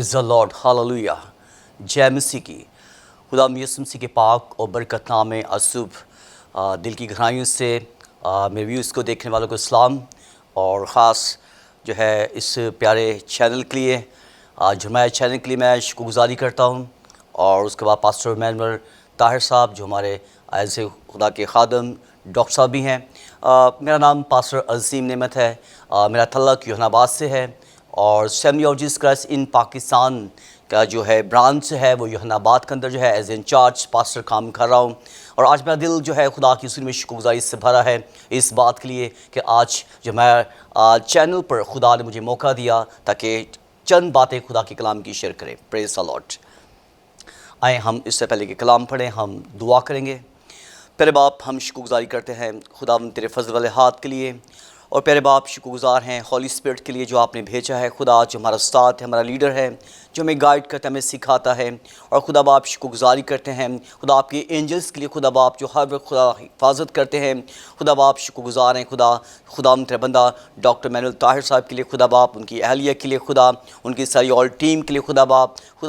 Praise the Lord, hallelujah. जय मसीह की। खुदा यीशु मसीह के पाक और बरकत नाम में असूब दिल की गहराइयों से मेरे व्यूज़ को देखने वालों को सलाम। और ख़ास जो है इस प्यारे चैनल के लिए जुर्माया चैनल के लिए मैं शुक्रगुज़ारी करता हूँ। और उसके बाद पास्टर मैनुअल ताहिर साहब जो हमारे ऐसे खुदा के खादम डॉक्टर साहब भी हैं। मेरा नाम पास्टर अज़ीम नेमत है। मेरा तल्लक यूहन्नाबाद से है और assembly of Jesus Christ in Pakistan का जो है ब्रांच है वो यूहन्नाबाद के अंदर जो है एज इंचार्ज पास्टर काम कर रहा हूँ। और आज मेरा दिल जो है खुदा की हुज़ूर में शुक्रगुज़ारी से भरा है इस बात के लिए कि आज जो मैं चैनल पर खुदा ने मुझे मौका दिया ताकि चंद बातें खुदा के कलाम की शेयर करें। Praise the Lord. आए हम इससे पहले कि कलाम पढ़ें हम दुआ करेंगे। प्यारे बाप, हम शुक्रगुज़ारी करते हैं खुदावंद तेरे फजल वाले हाथ के लिए। और प्यारे बाप, शुक्रगुज़ार हैं हॉली स्पिरिट के लिए जो आपने भेजा है। खुदा जो हमारा उस्ताद है, हमारा लीडर है, जो हमें गाइड करता है, हमें सिखाता है। और खुदा बाप शुक्रगुज़ारी करते हैं खुदा आपके एंजल्स के लिए, खुदा बाप जो हर वक्त खुदा हिफाजत करते हैं। खुदा बाप शुक्रगुज़ार हैं खुदा तेरा बंदा डॉक्टर मैनुअल ताहिर साहब के लिए, खुदा बाप उनकी अहलिया के लिए, खुदा उनकी सारी ऑल टीम के लिए, खुदा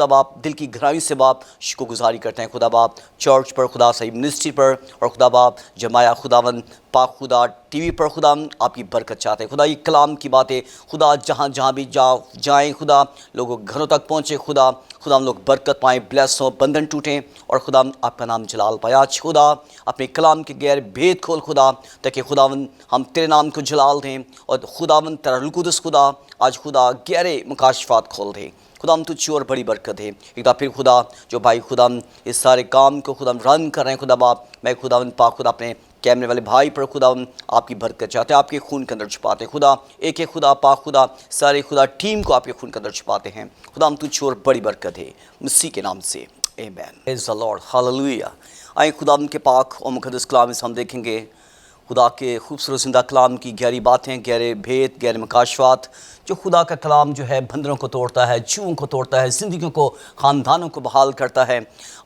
बाप दिल की गहराई से बाप शुक्रगुज़ारी करते हैं खुदा बाप चर्च पर, खुदा सही मिनिस्ट्री पर, और खुदा बाप जमाया खुदावन पाक खुदा टीवी पर खुदा आपकी बरकत चाहते हैं। खुदा ये कलाम की बातें खुदा जहाँ भी जाएँ खुदा लोगों के घरों तक पहुँचे। खुदा हम लोग बरकत पाएँ, ब्लेस हों, बंधन टूटें और खुदा आपका नाम जलाल पाए। आज खुदा अपने कलाम के गैर भेद खोल खुदा ताकि खुदावन हम तेरे नाम को जलाल दें। और खुदावन तेरा रूह कुदस खुदा आज खुदा गहरे मुकाशफात खोल दें। खुदा हम तुझ और बड़ी बरकत है। एक बार फिर खुदा जो भाई खुदा इस सारे काम को खुदा रन कर रहे हैं खुदा बाप, मैं खुदावन पाक खुदा अपने कैमरे वाले भाई पर खुदा आपकी बरकत चाहते हैं, आपके खून के अंदर छुपाते हैं खुदा। एक खुदा पाक खुदा सारे खुदा टीम को आपके खून के अंदर छुपाते हैं खुदा। हम तुझ और बड़ी बरकत है मसीह के नाम से, आमीन। Praise the Lord, hallelujah. आए खुदा के पाक और मुक़द्दस कलाम में हम देखेंगे खुदा के खूबसूरत ज़िंदा कलाम की गहरी बातें, गहरे भेद, गहरे मुकाशफात। जो खुदा का कलाम जो है बंदरों को तोड़ता है, जूओं को तोड़ता है, ज़िंदगियों को, ख़ानदानों को बहाल करता है।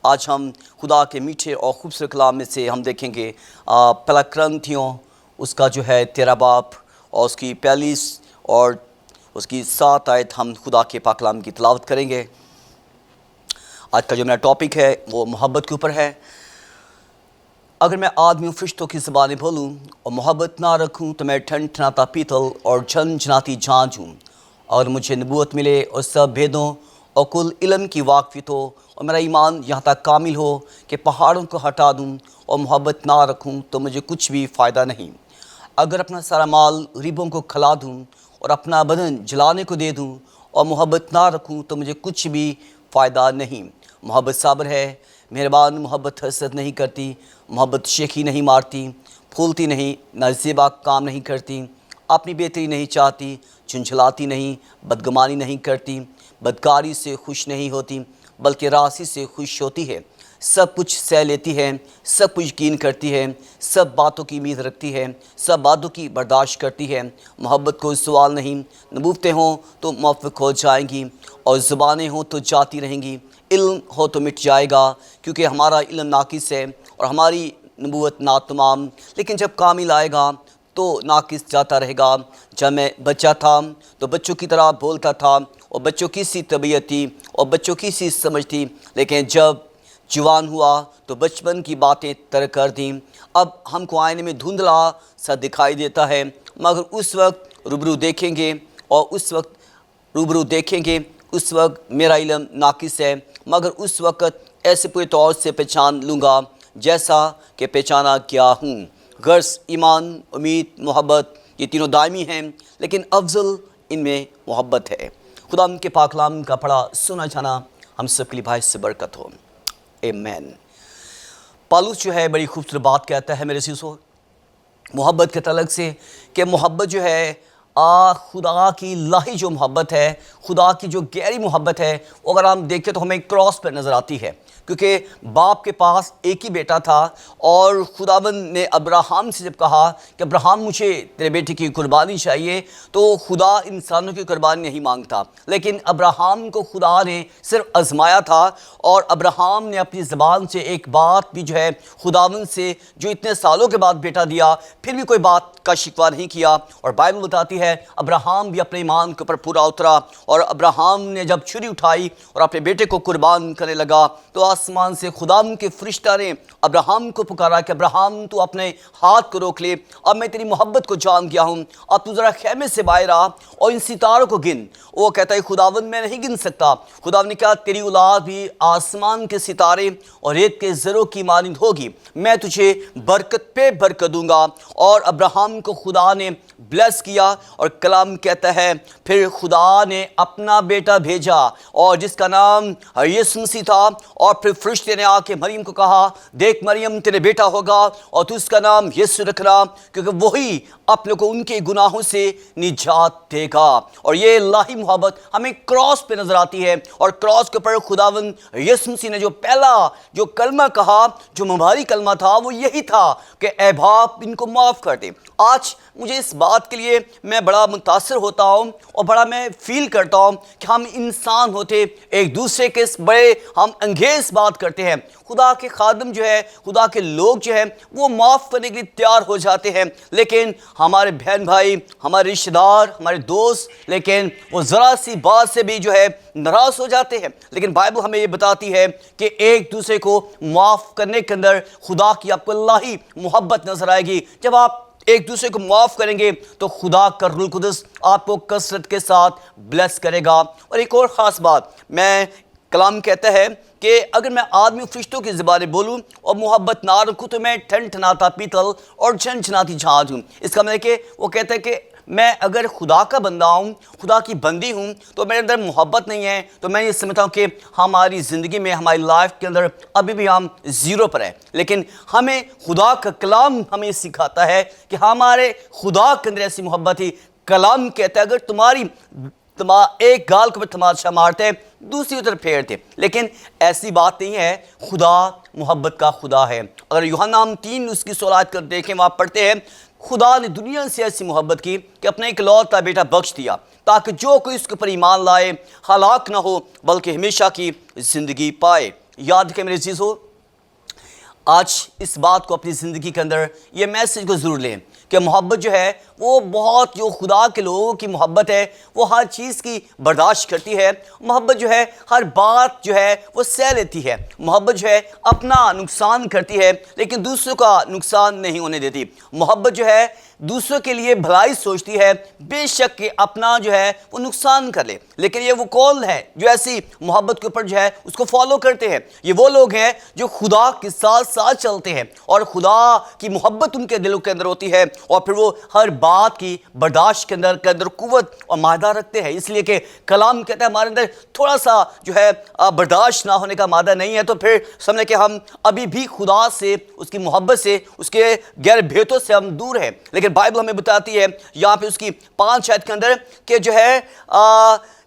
आज हम खुदा के मीठे और खूबसूरत कलाम में से हम देखेंगे पहला क्रंथियों उसका जो है 13 बाब और उसकी 45 और उसकी 7 आयत हम खुदा के पाक कलाम की तिलावत करेंगे। आज का जो मेरा टॉपिक है वो मोहब्बत के ऊपर है। अगर मैं आदमी और फरिश्तों की ज़बानें बोलूँ और मोहब्बत ना रखूँ तो मैं ठनठनाता पीतल और झनझनाती झांझ हूँ। और मुझे नबूवत मिले और सब भेदों और कुल इल्म की वाक़फ़ियत हो और मेरा ईमान यहाँ तक कामिल हो कि पहाड़ों को हटा दूँ और मोहब्बत ना रखूँ तो मुझे कुछ भी फ़ायदा नहीं। अगर अपना सारा माल गरीबों को खिला दूँ और अपना बदन जलाने को दे दूँ और मोहब्बत ना रखूँ तो मुझे कुछ भी फ़ायदा नहीं। मोहब्बत साबर है, मेहरबान, मोहब्बत हसद नहीं करती, मोहब्बत शेखी नहीं मारती, फूलती नहीं, नाज़ेबा काम नहीं करती, अपनी बेहतरी नहीं चाहती, झुंझलाती नहीं, बदगुमानी नहीं करती, बदकारी से खुश नहीं होती बल्कि राज़ी से खुश होती है, सब कुछ सह लेती है, सब कुछ यकीन करती है, सब बातों की उम्मीद रखती है, सब बातों की बर्दाश्त करती है। मोहब्बत कोई सवाल नहीं, नबूवतें हों तो मुवफ़्फ़क़ हो जाएंगी और ज़ुबानें हों तो जाती रहेंगी, इल्म हो तो मिट जाएगा क्योंकि हमारा इल्म नाकिस है और हमारी नबूवत नातमाम। लेकिन जब कामिल आएगा तो नाकिस जाता रहेगा। जब मैं बच्चा था तो बच्चों की तरह बोलता था और बच्चों की सी तबीयत थी और बच्चों की सी समझ थी, लेकिन जब जवान हुआ तो बचपन की बातें तरक कर दी। अब हमको आईने में धुंधला सा दिखाई देता है, मगर उस वक्त रूबरू देखेंगे उस वक्त मेरा इल्म नाकिस है, मगर उस वक्त ऐसे पूरे तौर से पहचान लूँगा जैसा कि पहचाना गया हूँ। गर्ज़, ईमान, उम्मीद, मोहब्बत ये तीनों दायमी हैं, लेकिन अफजल इनमें मोहब्बत है। खुदा के पाक कलाम का पढ़ा सुना जाना हम सब के लिए भाई से बरकत हो, आमीन। पालूस जो है बड़ी खूबसूरत बात कहता है मेरे सीसो मोहब्बत के तलक से कि मोहब्बत जो है खुदा की लाही जो मोहब्बत है, खुदा की जो गहरी मोहब्बत है, वो अगर हम देखें तो हमें क्रॉस पर नज़र आती है। क्योंकि बाप के पास एक ही बेटा था और खुदावंद ने अब्राहम से जब कहा कि अब्राहम मुझे तेरे बेटे की कुर्बानी चाहिए, तो खुदा इंसानों की कुर्बानी नहीं मांगता, लेकिन अब्राहम को खुदा ने सिर्फ आजमाया था। और अब्राहम ने अपनी ज़बान से एक बात भी जो है खुदावंद से, जो इतने सालों के बाद बेटा दिया, फिर भी कोई बात का शिकवा नहीं किया। और बाइबल बताती है है अब्राहम भी अपने ईमान के ऊपर पूरा उतरा, और अब्राहम ने जब छुरी उठाई और अपने बेटे को कुर्बान करने लगा तो आसमान से खुदा के फरिश्ता ने अब्राहम को पुकारा कि अब्राहम तू अपने हाथ को रोक ले, अब मैं तेरी मोहब्बत को जान गया हूँ, अब तू ज़रा खेमे से बाहर आ और इन सितारों को गिन। वो कहता है खुदावंद मैं नहीं गिन सकता। खुदावंद ने कहा तेरी औलाद भी आसमान के सितारे और रेत के ज़रों की मानिंद होगी, मैं तुझे बरकत पे बरकत दूंगा। और अब्राहम को खुदा ने ब्लेस किया, और कलाम कहता है फिर खुदा ने अपना बेटा भेजा और जिसका नाम यीशु मसीह था, और फिर फरिश्ते ने आके मरियम को कहा देख मरियम तेरे बेटा होगा और तू उसका नाम यीशु रखना, क्योंकि वही अपने को उनके गुनाहों से निजात देगा। और ये इलाही मोहब्बत हमें क्रॉस पे नजर आती है, और क्रॉस के ऊपर खुदावंद यीशु मसीह ने जो पहला जो कलमा कहा, जो मुबारक कलमा था, वो यही था कि ऐ बाप इनको माफ़ कर दे। आज मुझे इस बात के लिए मैं बड़ा मुतासर होता हूँ और बड़ा मैं फील करता हूँ कि हम इंसान होते एक दूसरे के बड़े हम अंगेज बात करते हैं। खुदा के खादम जो है, खुदा के लोग जो हैं, वो माफ़ करने के लिए तैयार हो जाते हैं, लेकिन हमारे बहन भाई, हमारे रिश्तेदार, हमारे दोस्त, लेकिन वो ज़रा सी बात से भी जो है नाराज़ हो जाते हैं। लेकिन बाइबल हमें ये बताती है कि एक दूसरे को माफ़ करने के अंदर खुदा की आपको इलाही मोहब्बत नज़र आएगी। जब आप एक दूसरे को माफ़ करेंगे तो खुदा का रूह कुदस आपको कसरत के साथ ब्लेस करेगा। और एक और ख़ास बात, मैं कलाम कहता है कि अगर मैं आदमी फरिश्तों की ज़बानें बोलूं और मोहब्बत ना रखूं तो मैं ठनठनाता पीतल और झनझनाती झांझ हूँ। इसका मतलब कि वो कहता है कि मैं अगर खुदा का बंदा हूँ, खुदा की बंदी हूँ, तो मेरे अंदर मोहब्बत नहीं है, तो मैं ये समझता हूँ कि हमारी ज़िंदगी में, हमारी लाइफ के अंदर अभी भी हम ज़ीरो पर हैं। लेकिन हमें खुदा का कलाम हमें सिखाता है कि हमारे खुदा के अंदर ऐसी मोहब्बत ही। कलाम कहता है अगर तुम्हारी एक गाल को तमाशा मारते दूसरी तरफ फेरते, लेकिन ऐसी बात नहीं है। खुदा मोहब्बत का खुदा है। अगर यूहन्ना 3 उसकी 16 कर देखें, वहाँ पढ़ते हैं खुदा ने दुनिया से ऐसी मोहब्बत की कि अपना इकलौता बेटा बख्श दिया ताकि जो कोई उसके ऊपर ईमान लाए हलाक ना हो बल्कि हमेशा की ज़िंदगी पाए। याद रखें मेरे अज़ीज़ों, आज इस बात को अपनी ज़िंदगी के अंदर ये मैसेज को ज़रूर लें कि मोहब्बत जो है वो बहुत, जो खुदा के लोगों की मोहब्बत है वो हर चीज़ की बर्दाश्त करती है। मोहब्बत जो है हर बात जो है वो सह लेती है। मोहब्बत जो है अपना नुकसान करती है लेकिन दूसरों का नुकसान नहीं होने देती। मोहब्बत जो है दूसरों के लिए भलाई सोचती है, बेशक कि अपना जो है वो नुकसान कर ले। लेकिन ये वो कौन है जो ऐसी मोहब्बत के ऊपर जो है उसको फॉलो करते हैं? ये वो लोग हैं जो खुदा के साथ साथ चलते हैं और खुदा की मोहब्बत उनके दिलों के अंदर होती है, और फिर वो हर बात की बर्दाश्त के अंदर कुव्वत और मादा रखते हैं। इसलिए कि कलाम कहता है हमारे अंदर थोड़ा सा जो है बर्दाश्त ना होने का मादा नहीं है, तो फिर समझे कि हम अभी भी खुदा से, उसकी मोहब्बत से, उसके गैर भेदों से हम दूर हैं। लेकिन बाइबल हमें बताती है यहाँ पे उसकी 5 आयत के अंदर कि जो है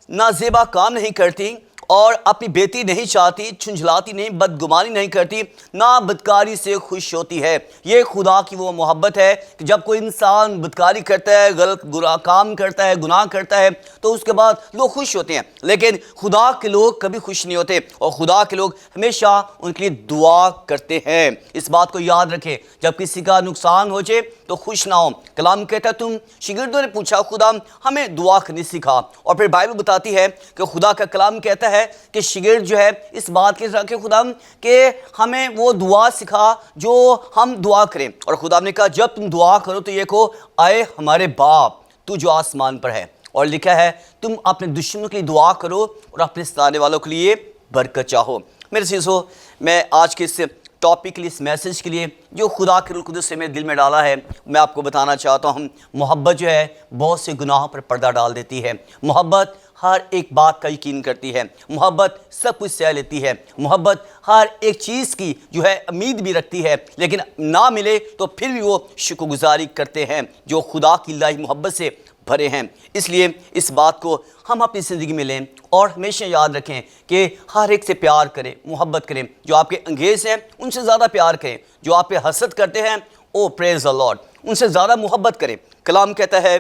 नाज़ेबा काम नहीं करती और अपनी बेटी नहीं चाहती, झुंझलाती नहीं, बदगुमानी नहीं करती, ना बदकारी से खुश होती है। ये खुदा की वो मोहब्बत है कि जब कोई इंसान बदकारी करता है, गलत काम करता है, गुनाह करता है, तो उसके बाद लोग खुश होते हैं। लेकिन खुदा के लोग कभी खुश नहीं होते और खुदा के लोग हमेशा उनके लिए दुआ करते हैं। इस बात को याद रखें, जब किसी का नुकसान हो जाए तो खुश ना हो। कलाम कहता है तुम शागिर्दों ने पूछा खुदा हमें दुआ करनी सिखा, और फिर बाइबल बताती है कि खुदा का कलाम कहता है कि शागिर्द जो है इस बात के रखे खुदा कि हमें वो दुआ सिखा जो हम दुआ करें। और खुदा ने कहा जब तुम दुआ करो तो ये कहो आए हमारे बाप तू जो आसमान पर है, और लिखा है तुम अपने दुश्मनों के लिए दुआ करो और अपने सताने वालों के लिए बरकत चाहो। मेरे चीज़ों, मैं आज के इस टॉपिक के लिए, इस मैसेज के लिए जो खुदा के रूह कुदस से मेरे दिल में डाला है, मैं आपको बताना चाहता हूँ। मोहब्बत जो है बहुत से गुनाहों पर पर्दा डाल देती है। मोहब्बत हर एक बात का यकीन करती है। मोहब्बत सब कुछ सह लेती है। मोहब्बत हर एक चीज़ की जो है उम्मीद भी रखती है, लेकिन ना मिले तो फिर भी वो शुक्रगुजारी करते हैं जो खुदा की इलाही मोहब्बत से भरे हैं। इसलिए इस बात को हम अपनी ज़िंदगी में लें और हमेशा याद रखें कि हर एक से प्यार करें, मोहब्बत करें। जो आपके अंगेज़ हैं उनसे ज़्यादा प्यार करें, जो आप पे हसद करते हैं ओ प्रेज़ द लॉर्ड उनसे ज़्यादा मोहब्बत करें। कलाम कहता है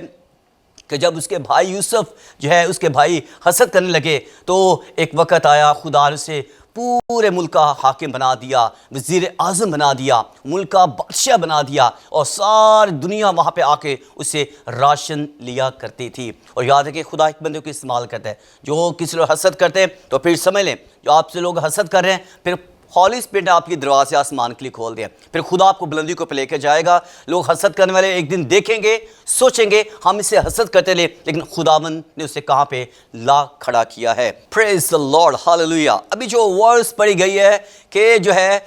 कि जब उसके भाई यूसुफ जो है उसके भाई हसद करने लगे तो एक वक़्त आया खुदा से पूरे मुल्क का हाकिम बना दिया, वज़ीर आज़म बना दिया, मुल्क का बादशाह बना दिया, और सारी दुनिया वहाँ पे आके उससे राशन लिया करती थी। और याद है कि खुदा एक बंदे को इस्तेमाल करता है। जो किसी लोग हसद करते हैं तो फिर समझ लें, जो आपसे लोग हसद कर रहे हैं, फिर हॉली स्पिरिट आपके दरवाजे आसमान के लिए खोल दिया, फिर खुदा आपको बुलंदी को पे लेकर जाएगा। लोग हसद करने वाले एक दिन देखेंगे, सोचेंगे हम इसे हसद करते ले, लेकिन खुदावन ने उसे कहाँ पे ला खड़ा किया है। Praise the Lord, hallelujah. अभी जो वर्स पढ़ी गई है कि जो है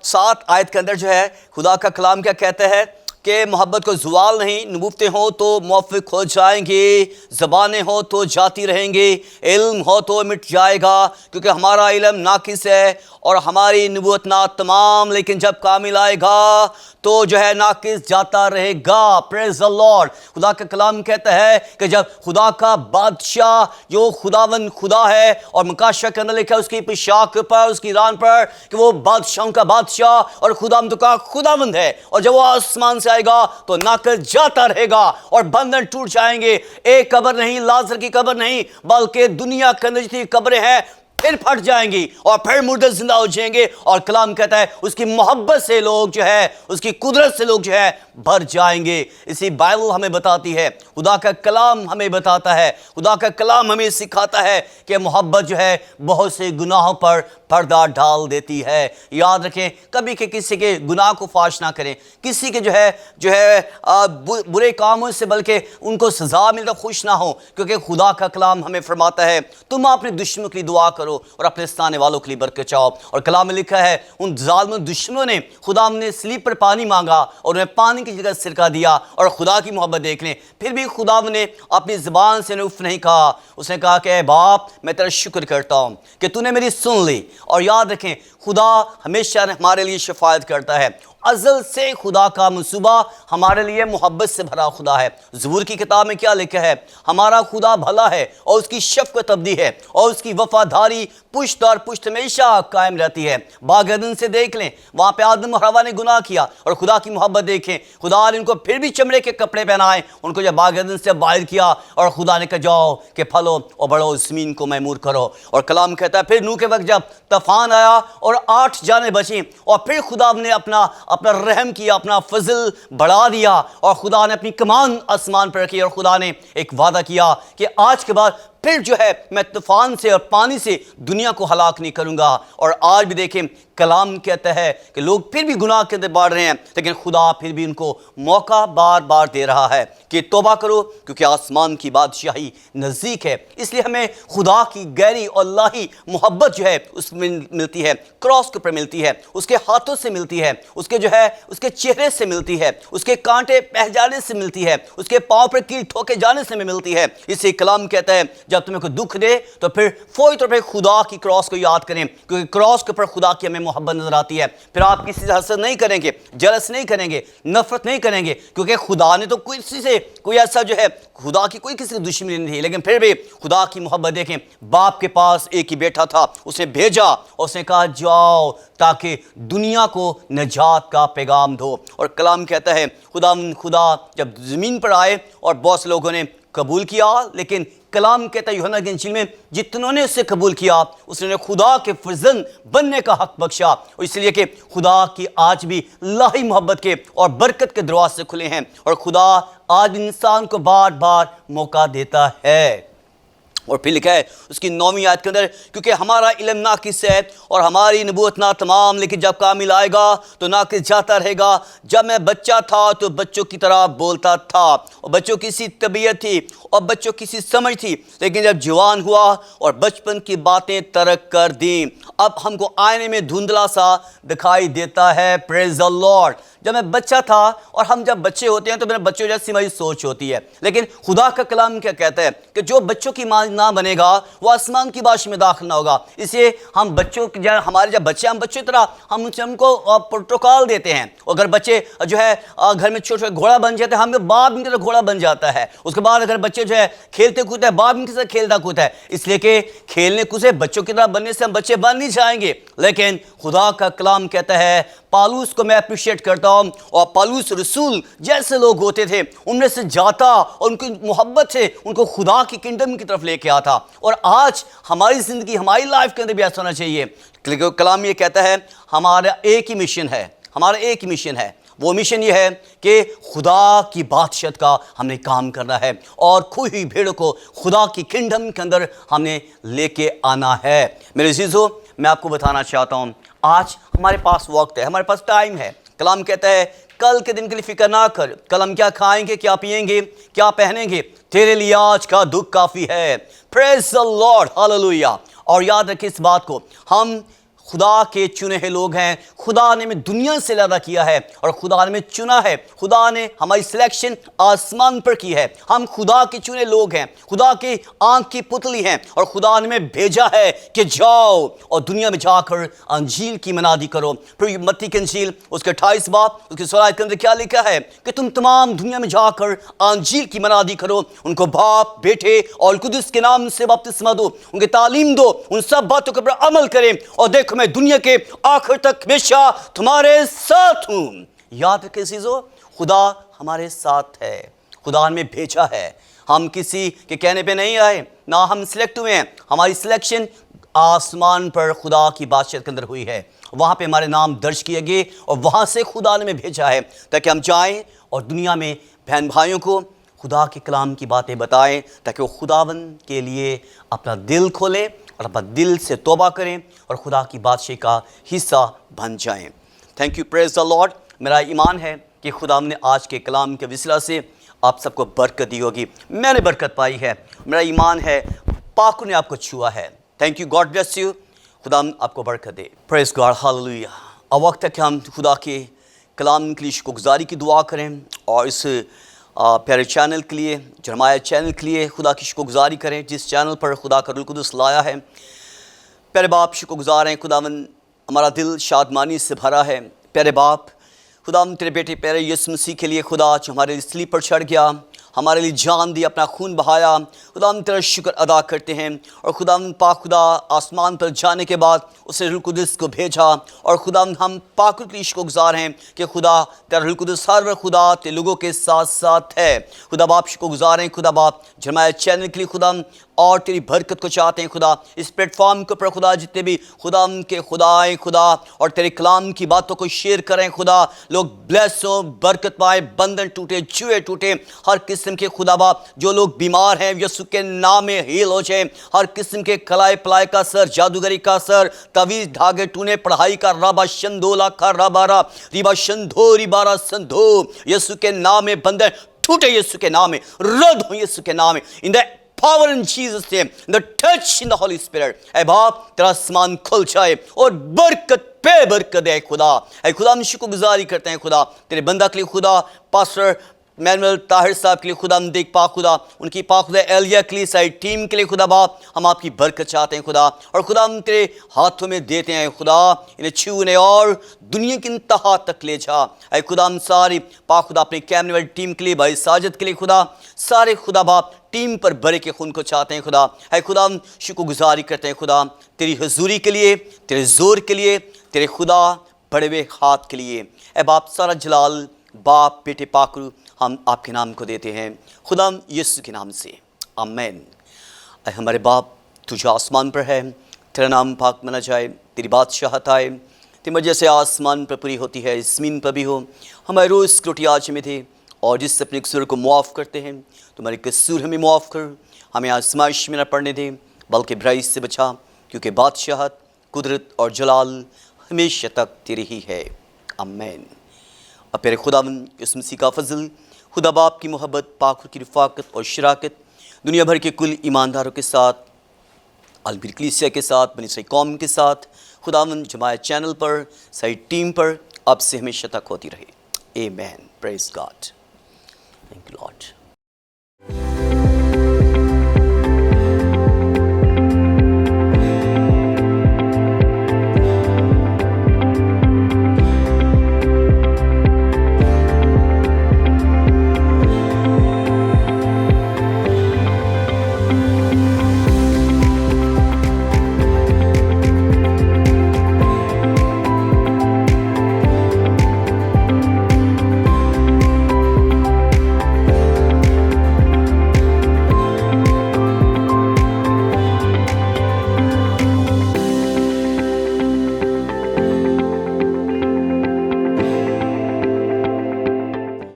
7 आयत के अंदर जो है खुदा का कलाम क्या कहता है कि मोहब्बत को ज़वाल नहीं, नबूवतें हो तो मुआफ़िक हो जाएंगी, ज़बानें हो तो जाती रहेंगी, इल्म हो तो मिट जाएगा, क्योंकि हमारा इल्म नाकिस है और हमारी नबूवत ना तमाम, लेकिन जब कामिल आएगा तो जो है नाकिस जाता रहेगा। Praise the Lord. खुदा का कलाम कहता है कि जब खुदा का बादशाह जो खुदावन खुदा है, और मुकाशा के अंदर लिखा है उसकी पोशाक पर, उसकी रान पर, कि वो बादशाहों का बादशाह और खुदावंद का खुदावंद है, और जब वो आसमान से आएगा तो नाकिस जाता रहेगा और बंधन टूट जाएंगे। एक कब्र नहीं, लाजर की कब्र नहीं, बल्कि दुनिया के अंदर जितनी कब्रें हैं फिर फट जाएंगी और फिर मुर्दे जिंदा हो जाएंगे। और कलाम कहता है उसकी मोहब्बत से लोग जो है, उसकी कुदरत से लोग जो है भर जाएंगे। इसी बाइबल हमें बताती है, खुदा का कलाम हमें बताता है, खुदा का कलाम हमें सिखाता है कि मोहब्बत जो है बहुत से गुनाहों पर पर्दा डाल देती है। याद रखें, कभी के किसी के गुनाह को फाश ना करें, किसी के जो है बुरे कामों से बल्कि उनको सजा मिलकर खुश ना हो, क्योंकि खुदा का कलाम हमें फरमाता है तुम अपने दुश्मनों के लिए दुआ करो और अपने सताने वालों के लिए बरकत चाहो। और कलाम में लिखा है उन जालिम दुश्मनों ने खुदा ने सलीब पर पानी मांगा और उन्हें पानी की जगह सिरका दिया। और खुदा की मोहब्बत देख लें, फिर भी खुदा ने अपनी ज़बान से उफ नहीं कहा। उसने कहा कि बाप मैं तेरा शुक्र करता हूँ कि तूने मेरी सुन ली। और याद रखें, खुदा हमेशा हमारे लिए शफायत करता है। अज़ल से खुदा का मंसूबा हमारे लिए मोहब्बत से भरा खुदा है। ज़बूर की किताब में क्या लिखा है, हमारा खुदा भला है और उसकी शफ़क़त अबदी है और उसकी वफ़ादारी पुश्त और पुश्त हमेशा कायम रहती है। बाग अदन से देख लें, वहाँ पे आदम और हवा ने गुनाह किया और खुदा की मोहब्बत देखें, खुदा ने उनको फिर भी चमड़े के कपड़े पहनाए, उनको जब बाग अदन से बाहर किया और खुदा ने कहा जाओ कि फलो और बढ़ो, ज़मीन को महमूर करो। और कलाम कहता है फिर नूह के वक्त जब तूफान आया और 8 जानें बची, और फिर खुदा ने अपना रहम किया, अपना फजल बढ़ा दिया, और खुदा ने अपनी कमान आसमान पर रखी, और खुदा ने एक वादा किया कि आज के बाद फिर जो है मैं तूफान से और पानी से दुनिया को हलाक नहीं करूंगा। और आज भी देखें, कलाम कहता है कि लोग फिर भी गुनाह के अंदर बढ़ रहे हैं, लेकिन खुदा फिर भी उनको मौका बार बार दे रहा है कि तौबा करो, क्योंकि आसमान की बादशाही नज़दीक है। इसलिए हमें खुदा की गहरी और लाही मोहब्बत जो है उसमें मिलती है, क्रॉस के ऊपर मिलती है, उसके हाथों से मिलती है, उसके जो है उसके चेहरे से मिलती है, उसके कांटे बह जाने से मिलती है, उसके पाँव पर कील ठोके जाने से मिलती है। इसे कलाम कहता है जब तुम्हें कोई दुख दे तो फिर फौरी तौर पर खुदा की क्रॉस को याद करें, क्योंकि क्रॉस के ऊपर खुदा की हमें मोहब्बत नजर आती है। फिर आप किसी से हसद नहीं करेंगे, जलस नहीं करेंगे, नफरत नहीं करेंगे, क्योंकि खुदा ने तो किसी से कोई ऐसा जो है, खुदा की कोई किसी की दुश्मनी नहीं थी, लेकिन फिर भी खुदा की मोहब्बत देखें। बाप के पास एक ही बेटा था, उसने भेजा और उसने कहा जाओ ताकि दुनिया को नजात का पैगाम दो। और कलाम कहता है खुदा जब ज़मीन पर आए और बहुत से लोगों ने कबूल किया, लेकिन कलाम कहता है यूहन्ना की इंजील में जितनों ने उससे कबूल किया उसने खुदा के फर्जंद बनने का हक बख्शा। और इसलिए कि खुदा की आज भी लाही मोहब्बत के और बरकत के दरवाजे खुले हैं, और खुदा आज इंसान को बार बार मौका देता है। और फिर लिखा है उसकी 9वीं आयत के अंदर, क्योंकि हमारा इल्म नाकिस है और हमारी नबूवत ना तमाम, लेकिन जब कामिल आएगा तो नाकिस जाता रहेगा। जब मैं बच्चा था तो बच्चों की तरह बोलता था, और बच्चों की सी तबीयत थी और बच्चों की सी समझ थी, लेकिन जब जवान हुआ और बचपन की बातें तरक कर दी, अब हमको आईने में धुंधला सा दिखाई देता है। Praise the Lord. जब मैं बच्चा था, और हम जब बच्चे होते हैं तो मेरे बच्चों जैसी हमारी सोच होती है, लेकिन खुदा का कलाम क्या कहता है कि जो बच्चों की मां ना बनेगा वो आसमान की बादशाही में दाखिल ना होगा। इसलिए हम बच्चों हमारे जब बच्चे हम बच्चों की तरह हमको प्रोटोकॉल देते हैं। अगर बच्चे जो है घर में छोटे छोटे घोड़ा बन जाते हैं, हम बाप इनकी तरह घोड़ा बन जाता है। उसके बाद अगर बच्चे जो है खेलते कूदते हैं, बाप इनकी तरह खेलता कूदता है। इसलिए कि खेलने कूदे बच्चों की तरह बनने से हम बच्चे बन नहीं जाएंगे, लेकिन خدا کا کلام کہتا ہے، پالوس کو میں اپریشیٹ کرتا ہوں، اور پالوس رسول جیسے لوگ ہوتے تھے ان میں سے جاتا اور ان کی محبت سے ان کو خدا کی کنگڈم کی طرف لے کے آتا. اور آج ہماری زندگی، ہماری لائف کے اندر بھی ایسا ہونا چاہیے. کلام یہ کہتا ہے ہمارا ایک ہی مشن ہے، ہمارا ایک ہی مشن ہے. وہ مشن یہ ہے کہ خدا کی بادشاہت کا ہم نے کام کرنا ہے اور کھوئی ہوئی بھیڑوں کو خدا کی کنگڈم کے اندر ہم نے لے کے آنا ہے. میرے عزیزو، میں آپ کو بتانا چاہتا ہوں، آج ہمارے پاس وقت ہے، ہمارے پاس ٹائم ہے. کلام کہتا ہے کل کے دن کے لیے فکر نہ کر، کل ہم کیا کھائیں گے، کیا پئیں گے، کیا پہنیں گے، تیرے لیے آج کا دکھ کافی ہے. پریز دی لارڈ، ہاللویا. اور یاد رکھیں اس بات کو، ہم خدا کے چنے ہوئے لوگ ہیں. خدا نے ہمیں دنیا سے پیدا کیا ہے اور خدا نے ہمیں چنا ہے. خدا نے ہماری سلیکشن آسمان پر کی ہے. ہم خدا کے چنے لوگ ہیں، خدا کی آنکھ کی پتلی ہیں، اور خدا نے ہمیں بھیجا ہے کہ جاؤ اور دنیا میں جا کر انجیل کی منادی کرو. پھر متی کی انجیل اس کے 28 باب اس کے 16 کے اندر کیا لکھا ہے کہ تم تمام دنیا میں جا کر انجیل کی منادی کرو، ان کو باپ، بیٹے اور القدس کے نام سے بپتسمہ دو، ان کی تعلیم دو، ان سب باتوں کے اوپر عمل کریں، اور دیکھو میں دنیا کے آخر تک ہمیشہ تمہارے ساتھ ہوں. یاد رکھیں عزیزو، خدا ہمارے ساتھ ہے، خدا نے بھیجا ہے. ہم کسی کے کہنے پہ نہیں آئے، نہ ہم سلیکٹ ہوئے ہیں. ہماری سلیکشن آسمان پر خدا کی بادشاہت کے اندر ہوئی ہے. وہاں پہ ہمارے نام درج کیے گئے اور وہاں سے خدا نے ہمیں بھیجا ہے تاکہ ہم جائیں اور دنیا میں بہن بھائیوں کو خدا کے کلام کی باتیں بتائیں، تاکہ وہ خداوند کے لیے اپنا دل کھولیں اور اپنا دل سے توبہ کریں اور خدا کی بادشاہی کا حصہ بن جائیں. Thank you, praise the lord. میرا ایمان ہے کہ خدا نے آج کے کلام کے وسیلہ سے آپ سب کو برکت دی ہوگی. میں نے برکت پائی ہے، میرا ایمان ہے پاک نے آپ کو چھوا ہے. Thank you, God bless you. خدا آپ کو برکت دے. پریز گاڈ، ہاللویا. اب وقت ہے کہ ہم خدا کے کلام کے لیے شکر گزاری کی دعا کریں، اور اس پیارے چینل کے لیے، جرمایہ چینل کے لیے خدا کی شکر گزاری کریں جس چینل پر خدا کا روح القدس لایا ہے. پیارے باپ، شکر گزار ہیں خداوند، ہمارا دل شادمانی سے بھرا ہے. پیارے باپ، خداوند تیرے بیٹے پیارے یسوع مسیح کے لیے خدا جو ہمارے لیے صلیب پر چڑھ گیا، ہمارے لیے جان دی، اپنا خون بہایا. خداوند تیرا شکر ادا کرتے ہیں. اور خداوند پاک خدا آسمان پر جانے کے بعد اسے روح القدس کو بھیجا، اور خداوند ہم پاک کے لیے شکر گزار ہیں کہ خدا تیرا روح القدس ہر وقت خدا تیرے لوگوں کے ساتھ ساتھ ہے. خدا باپ شکر گزار ہیں خدا باپ جرمایہ چینل کے لیے خدا، اور تیری برکت کو چاہتے ہیں خدا. اس پلیٹ فارم کے اوپر خدا جتنے بھی خدا ان کے خدا آئیں خدا اور تیرے کلام کی باتوں کو شیئر کریں خدا، لوگ بلیس ہوں، برکت پائیں، بندھن ٹوٹے، جوئے ٹوٹے. ہر قسم کے خدا باپ جو لوگ بیمار ہیں یسوع کے نام میں ہیل ہو جائیں. ہر قسم کے کلائے پلائے کا اثر، جادوگری کا اثر، تعویذ دھاگے ٹونے، پڑھائی کا رابا شندولا کا رابارا ریبا شندھو ریبارا سندھو، یسوع کے نام میں بندھن ٹوٹے، یسوع کے نام میں رد ہوں، یسوع کے نام میں ان دا power in Jesus' name, the touch in the Holy Spirit. اے باپ تیرا آسمان کھل جائے اور برکت پہ برکت دے خدا. اے خدا ہم شکر گزاری کرتے ہیں خدا تیرے بندہ کے لیے خدا، پاسٹر مینول طاہر صاحب کے لیے خدا ہم دیکھ پاک خدا، ان کی پاک خدا ایلیا کے لیے ساری ٹیم کے لیے خدا باپ ہم آپ کی برکت چاہتے ہیں خدا. اور خدا ہم تیرے ہاتھوں میں دیتے ہیں خدا، انہیں چھونے اور دنیا کی انتہا تک لے جا. اے خدا ہم ساری پاک خدا اپنے کیمرے والی ٹیم کے لیے، بھائی ساجد کے لیے خدا، سارے خدا باپ ٹیم پر بڑے کے خون کو چاہتے ہیں خدا. اے خدا ہم شکر گزاری کرتے ہیں خدا تیری حضوری کے لیے، تیرے زور کے لیے، تیرے خدا بڑے ہوئے ہاتھ کے لیے. اے باپ سارا جلال باپ بیٹے پاک ہم آپ کے نام کو دیتے ہیں خدا یسوع کے نام سے، آمین. اے ہمارے باپ تو جو آسمان پر ہے، تیرا نام پاک منا جائے، تیری بادشاہت آئے، تیری مرضی جیسے آسمان پر پوری ہوتی ہے زمین پر بھی ہو. ہمارے روز کی روٹی آج ہمیں دے، اور جس سے اپنے قصور کو معاف کرتے ہیں تمہارے قصور ہمیں معاف کر. ہمیں آزمائش میں نہ پڑنے دے بلکہ برائی سے بچا، کیونکہ بادشاہت، قدرت اور جلال ہمیشہ تک تیری ہی ہے، آمین. اور پیارے خداوند یسوع مسیح کا فضل، خدا باپ کی محبت، پاک کی رفاقت اور شراکت دنیا بھر کے کل ایمانداروں کے ساتھ، عالمی کلیسیا کے ساتھ، بنی اسرائیل قوم کے ساتھ، خداوند جماعہ چینل پر، ساری ٹیم پر اب سے ہمیشہ تک ہوتی رہے، آمین. پریز گاڈ. Thank you lord.